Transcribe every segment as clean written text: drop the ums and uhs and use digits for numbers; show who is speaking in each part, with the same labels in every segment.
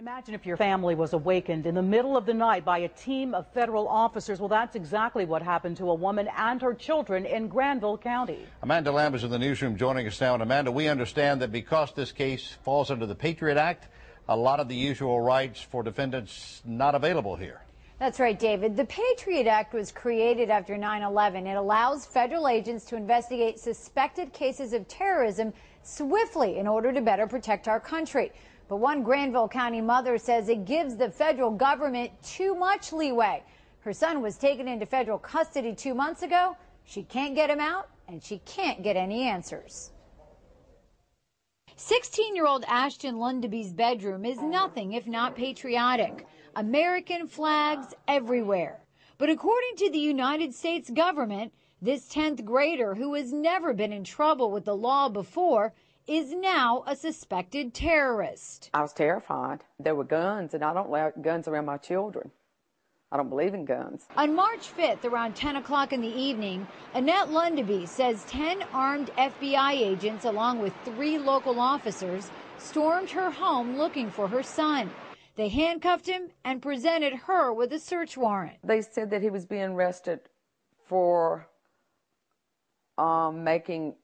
Speaker 1: Imagine if your family was awakened in the middle of the night by a team of federal officers. Well, that's exactly what happened to a woman and her children in Granville County.
Speaker 2: Amanda Lamb is in the newsroom joining us now. And Amanda, we understand that because this case falls under the Patriot Act, a lot of the usual rights for defendants not available here.
Speaker 3: That's right, David. The Patriot Act was created after 9/11. It allows federal agents to investigate suspected cases of terrorism swiftly in order to better protect our country. But one Granville County mother says it gives the federal government too much leeway. Her son was taken into federal custody 2 months ago. She can't get him out, and she can't get any answers. 16-year-old Ashton Lundeby's bedroom is nothing if not patriotic. American flags everywhere. But according to the United States government, this 10th grader, who has never been in trouble with the law before, is now a suspected terrorist.
Speaker 4: I was terrified. There were guns, and I don't allow guns around my children. I don't believe in guns.
Speaker 3: On March 5th, around 10 o'clock in the evening, Annette Lundeby says 10 armed FBI agents, along with 3 local officers, stormed her home looking for her son. They handcuffed him and presented her with a search warrant.
Speaker 4: They said that he was being arrested for making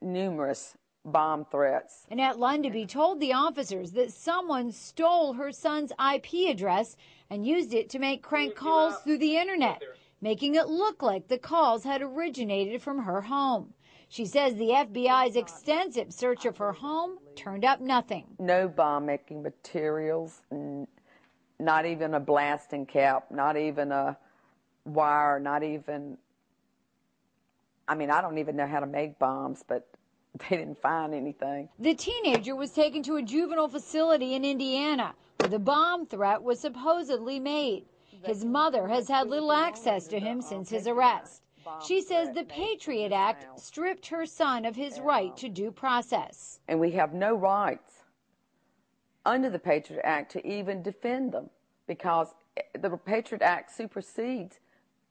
Speaker 4: numerous bomb threats.
Speaker 3: Annette Lundeby told the officers that someone stole her son's IP address and used it to make crank calls through the internet, making it look like the calls had originated from her home. She says the FBI's extensive search of her home turned up nothing.
Speaker 4: No bomb-making materials, not even a blasting cap, not even a wire, not even, I mean, I don't even know how to make bombs, but they didn't find anything.
Speaker 3: The teenager was taken to a juvenile facility in Indiana, where the bomb threat was supposedly made. His mother has had little access to him since his arrest. She says the Patriot Act stripped her son of his right to due process.
Speaker 4: And we have no rights under the Patriot Act to even defend them, because the Patriot Act supersedes,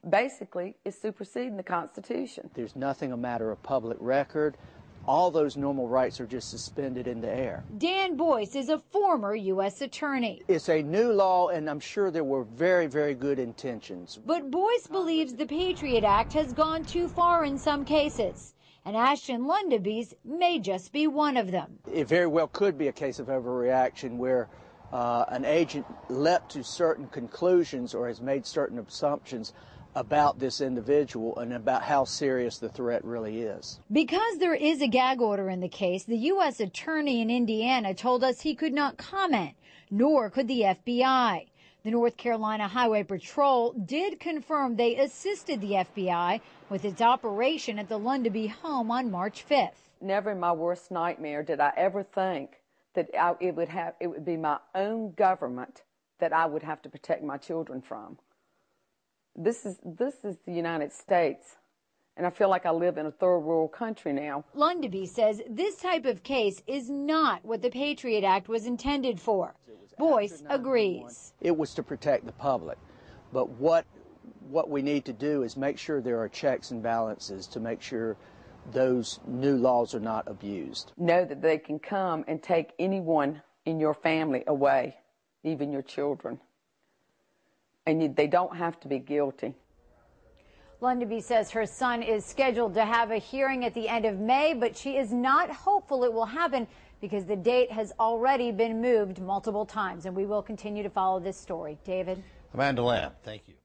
Speaker 4: basically, is superseding the Constitution.
Speaker 5: There's nothing a matter of public record. All those normal rights are just suspended in the air.
Speaker 3: Dan Boyce is a former U.S. attorney.
Speaker 5: It's a new law, and I'm sure there were very, very good intentions.
Speaker 3: But Boyce believes the Patriot Act has gone too far in some cases, and Ashton Lundeby's may just be one of them.
Speaker 5: It very well could be a case of overreaction where an agent leapt to certain conclusions or has made certain assumptions about this individual and about how serious the threat really is.
Speaker 3: Because there is a gag order in the case, the U.S. attorney in Indiana told us he could not comment, nor could the FBI. The North Carolina Highway Patrol did confirm they assisted the FBI with its operation at the Lundeby home on March 5th.
Speaker 4: Never in my worst nightmare did I ever think that it would be my own government that I would have to protect my children from. This is the United States, and I feel like I live in a third world country now.
Speaker 3: Lundeby says this type of case is not what the Patriot Act was intended for. Boyce agrees.
Speaker 5: It was to protect the public, but what we need to do is make sure there are checks and balances to make sure those new laws are not abused.
Speaker 4: Know that they can come and take anyone in your family away, even your children. And they don't have to be guilty.
Speaker 3: Lundeby says her son is scheduled to have a hearing at the end of May, but she is not hopeful it will happen because the date has already been moved multiple times. And we will continue to follow this story. David?
Speaker 2: Amanda Lamb, thank you.